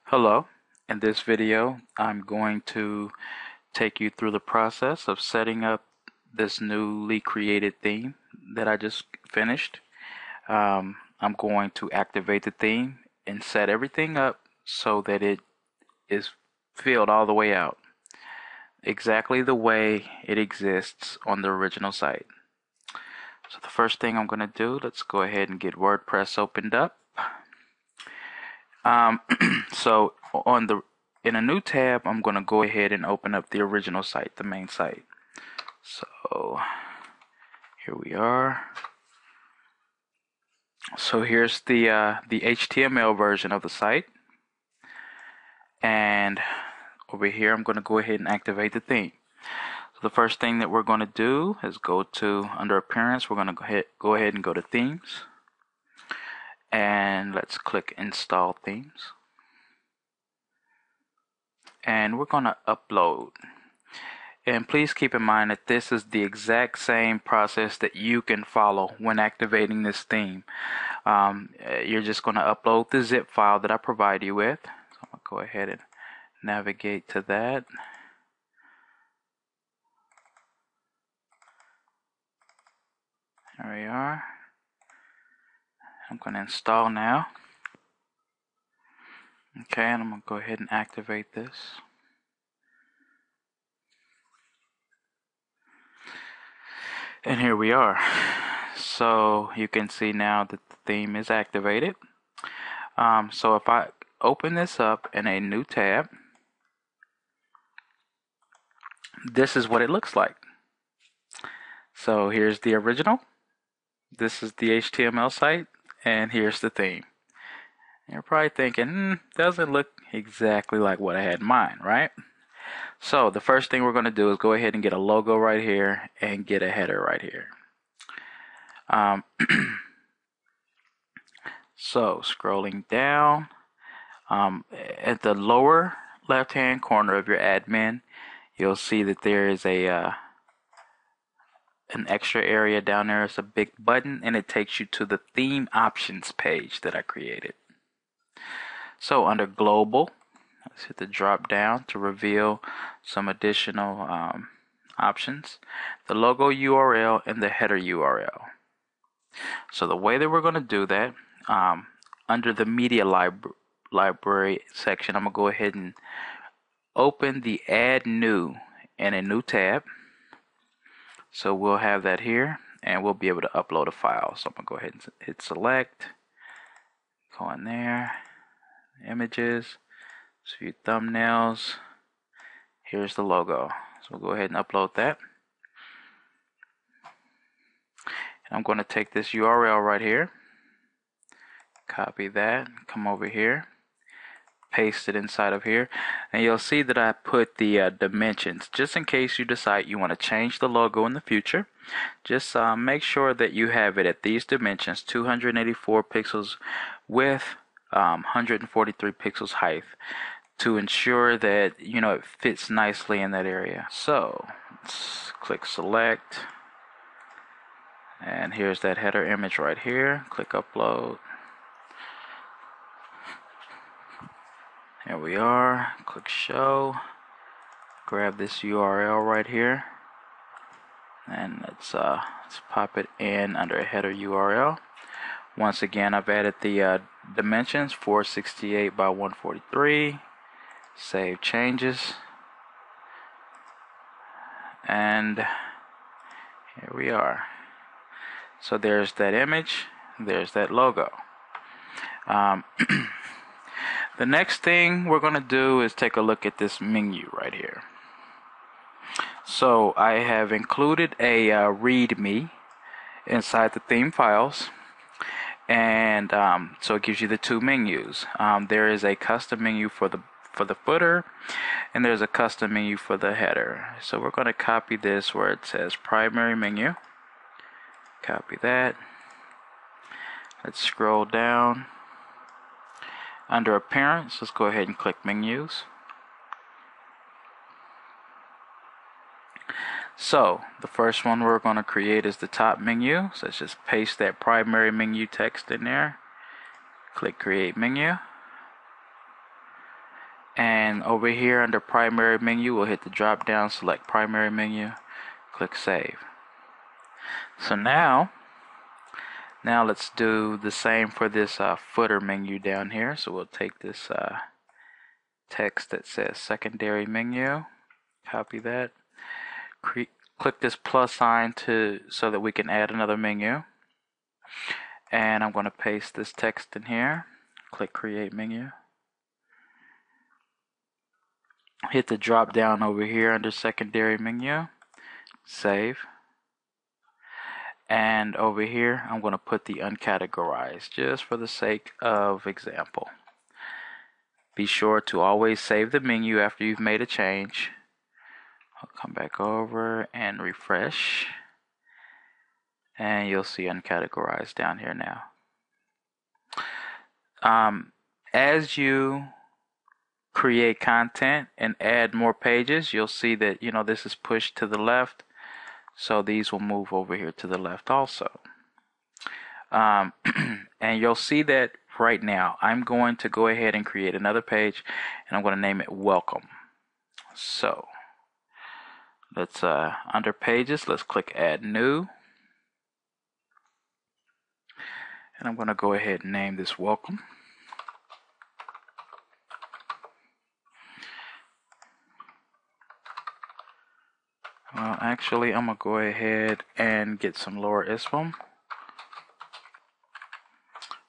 Hello. In this video, I'm going to take you through the process of setting up this newly created theme that I just finished. I'm going to activate the theme and set everything up so that it is filled all the way out, exactly the way it exists on the original site. So the first thing I'm going to do, let's go ahead and get WordPress opened up. So in a new tab, I'm going to go ahead and open up the original site, the main site. So here we are. So here's the HTML version of the site, and over here I'm going to go ahead and activate the theme. So the first thing that we're going to do is go to under Appearance. We're going to go ahead and go to Themes, and let's click Install Themes. And we're going to upload. And please keep in mind that this is the exact same process that you can follow when activating this theme. You're just going to upload the zip file that I provide you with. So I'm going to go ahead and navigate to that. There we are. I'm going to install now. Okay, and I'm going to go ahead and activate this. And here we are. So you can see now that the theme is activated. So if I open this up in a new tab, this is what it looks like. So here's the original. This is the HTML site, and here's the theme. You're probably thinking, doesn't look exactly like what I had in mind, right? So the first thing we're going to do is go ahead and get a logo right here and get a header right here. So scrolling down, at the lower left hand corner of your admin, you'll see that there is an extra area down there. It's a big button, and it takes you to the theme options page that I created. So under global, let's hit the drop down to reveal some additional options, the logo URL and the header URL. So the way that we're going to do that, under the media library section, I'm going to go ahead and open the add new in a new tab. So we'll have that here, and we'll be able to upload a file. So I'm going to go ahead and hit select, go in there, images, view thumbnails. Here's the logo. So we'll go ahead and upload that. And I'm going to take this URL right here, copy that, come over here, paste it inside of here, and you'll see that I put the dimensions just in case you decide you want to change the logo in the future. Just make sure that you have it at these dimensions: 284 pixels width, 143 pixels height, to ensure that it fits nicely in that area. So let's click select, and here's that header image right here. Click upload. Here we are. Click show. Grab this URL right here, and let's pop it in under a header URL. Once again, I've added the dimensions, 468 by 143. Save changes, and here we are. So there's that image, there's that logo. The next thing we're going to do is take a look at this menu right here. So I have included a README inside the theme files, and so it gives you the two menus. There is a custom menu for the footer, and there's a custom menu for the header. So we're going to copy this where it says primary menu. Copy that. Let's scroll down. Under appearance, let's go ahead and click menus. So the first one we're going to create is the top menu. So let's just paste that primary menu text in there. Click create menu. And over here under primary menu, we'll hit the drop down, select primary menu, click save. So now let's do the same for this footer menu down here. So we'll take this text that says secondary menu, copy that, click this plus sign so that we can add another menu. And I'm going to paste this text in here, click create menu. Hit the drop down over here under secondary menu, save. And over here, I'm going to put the uncategorized just for the sake of example. Be sure to always save the menu after you've made a change. I'll come back over and refresh. And you'll see uncategorized down here now. As you create content and add more pages, you'll see that this is pushed to the left. So these will move over here to the left also. And you'll see that right now. I'm going to go ahead and create another page, and I'm going to name it Welcome. So let's under Pages, let's click Add New. And I'm going to go ahead and name this Welcome. Well, actually, I'm going to go ahead and get some lower ISBN.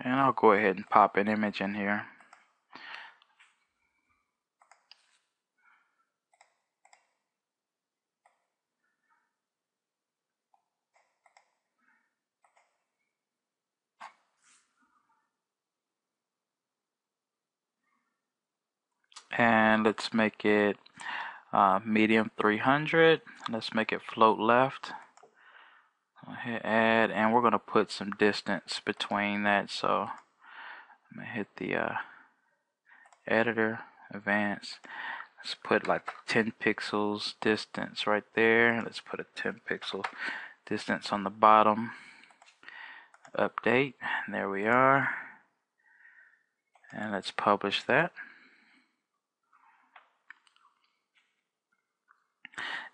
And I'll go ahead and pop an image in here. And let's make it medium 300. Let's make it float left. Hit add, and we're going to put some distance between that. So I'm going to hit the editor, advanced. Let's put like 10 pixels distance right there. Let's put a 10 pixel distance on the bottom. Update, and there we are. And let's publish that.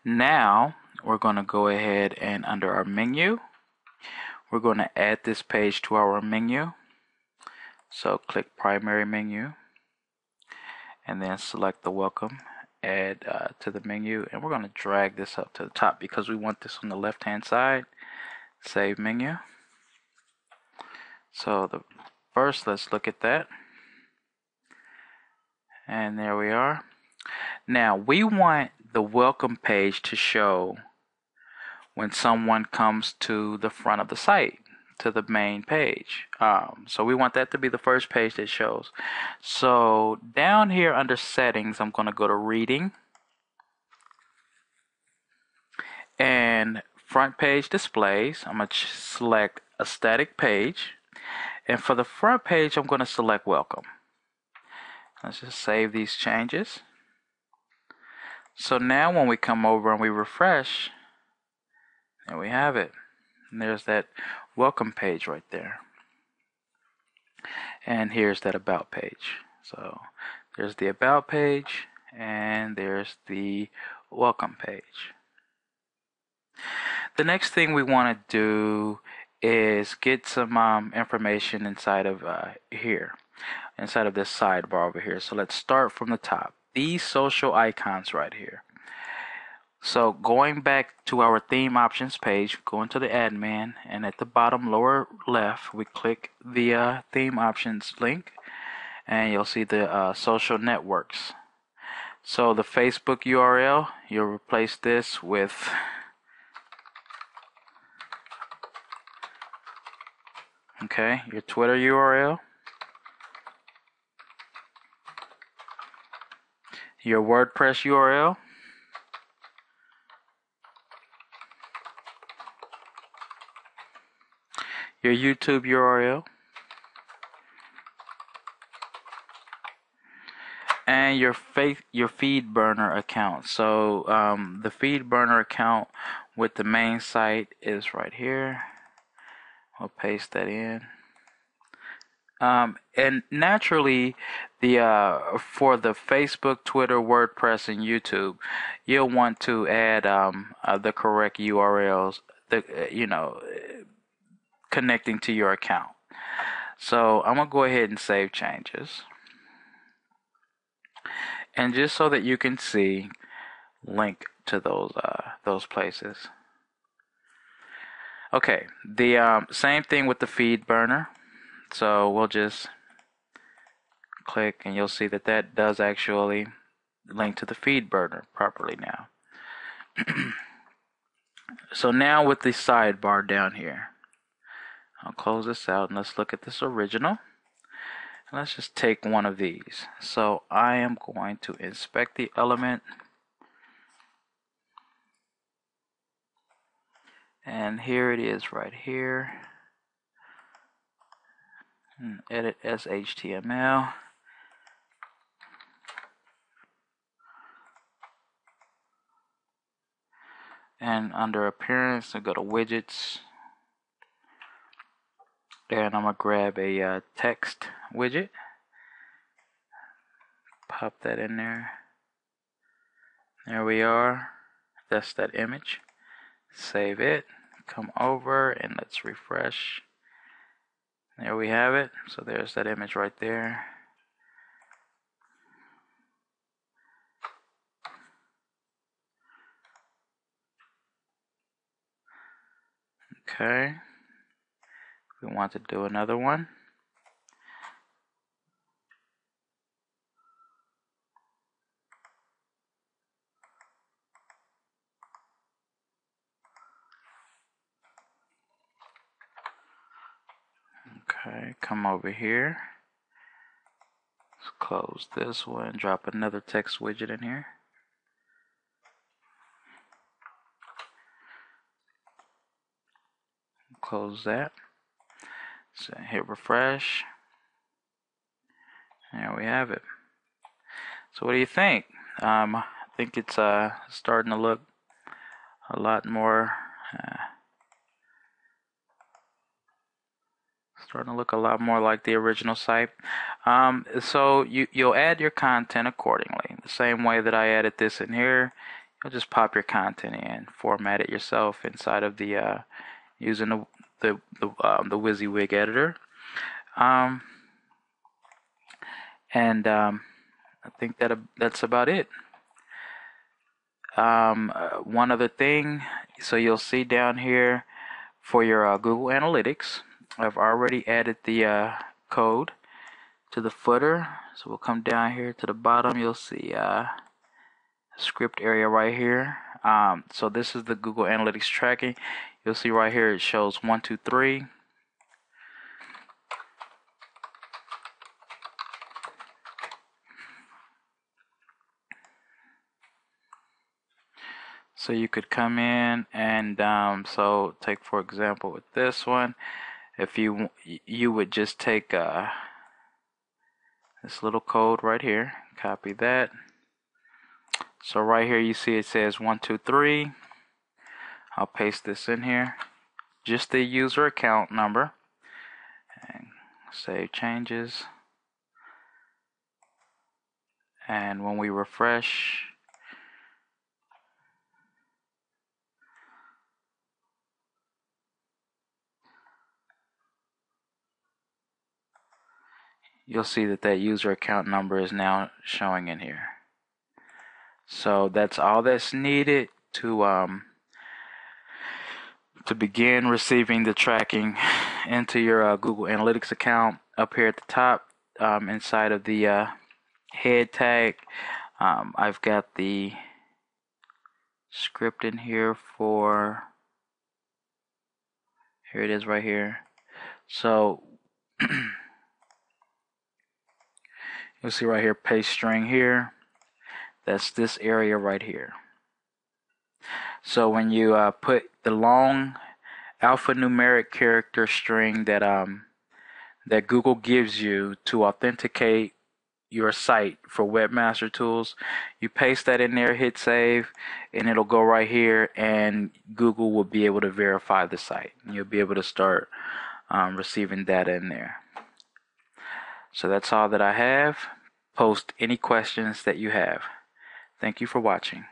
Now we're going to go ahead and under our menu, we're going to add this page to our menu. So click primary menu and then select the welcome, add to the menu, and we're going to drag this up to the top because we want this on the left hand side. Save menu. So first let's look at that, and there we are. Now we want the welcome page to show when someone comes to the front of the site, to the main page. So we want that to be the first page that shows. So down here under settings, I'm going to go to reading and front page displays. I'm going to select a static page, and for the front page I'm going to select welcome. Let's just save these changes. So now when we come over and we refresh, there we have it. And there's that welcome page right there. And here's that about page. So there's the about page and there's the welcome page. The next thing we want to do is get some information inside of here, inside of this sidebar over here. So let's start from the top. These social icons right here. So going back to our theme options page, go into the admin, and at the bottom lower left we click the theme options link, and you'll see the social networks. So the Facebook URL, you'll replace this with your Twitter URL, your WordPress URL, your YouTube URL, and your feed burner account. So the feed burner account with the main site is right here. We'll paste that in. And naturally, the for the Facebook, Twitter, WordPress, and YouTube, you'll want to add the correct URLs, connecting to your account. So I'm gonna go ahead and save changes, and just so that you can see, link to those places. Okay, the same thing with the feed burner. So we'll just click and you'll see that that does actually link to the feed burner properly now. So now with the sidebar down here, I'll close this out and let's look at this original. And let's just take one of these. So I am going to inspect the element, and here it is right here. Edit as HTML. And under appearance, I go to widgets, and I'm gonna grab a text widget, pop that in there. There we are. That's that image. Save it. Come over and let's refresh. There we have it. So there's that image right there. Okay. We want to do another one. Okay, come over here. Let's close this one, drop another text widget in here. Close that. So hit refresh. There we have it. So what do you think? I think it's starting to look a lot more like the original site. So you'll add your content accordingly. The same way that I added this in here, you'll just pop your content in, format it yourself inside of the using the WYSIWYG editor. I think that's about it. One other thing, so you'll see down here for your Google Analytics, I've already added the code to the footer. So we'll come down here to the bottom. You'll see script area right here. So this is the Google Analytics tracking. You'll see right here it shows 1, 2, 3. So you could come in and so take for example with this one, if you would just take this little code right here, copy that. So right here you see it says 1, 2, 3. I'll paste this in here, just the user account number, and save changes. And when we refresh, you'll see that that user account number is now showing in here. So that's all that's needed to begin receiving the tracking into your Google Analytics account. Up here at the top, inside of the head tag, I've got the script in here for, here it is right here. So you'll see right here, paste string here. That's this area right here. So when you put the long alphanumeric character string that that Google gives you to authenticate your site for Webmaster Tools, you paste that in there, hit save, and it'll go right here, and Google will be able to verify the site. You'll be able to start receiving data in there. So that's all that I have. Post any questions that you have. Thank you for watching.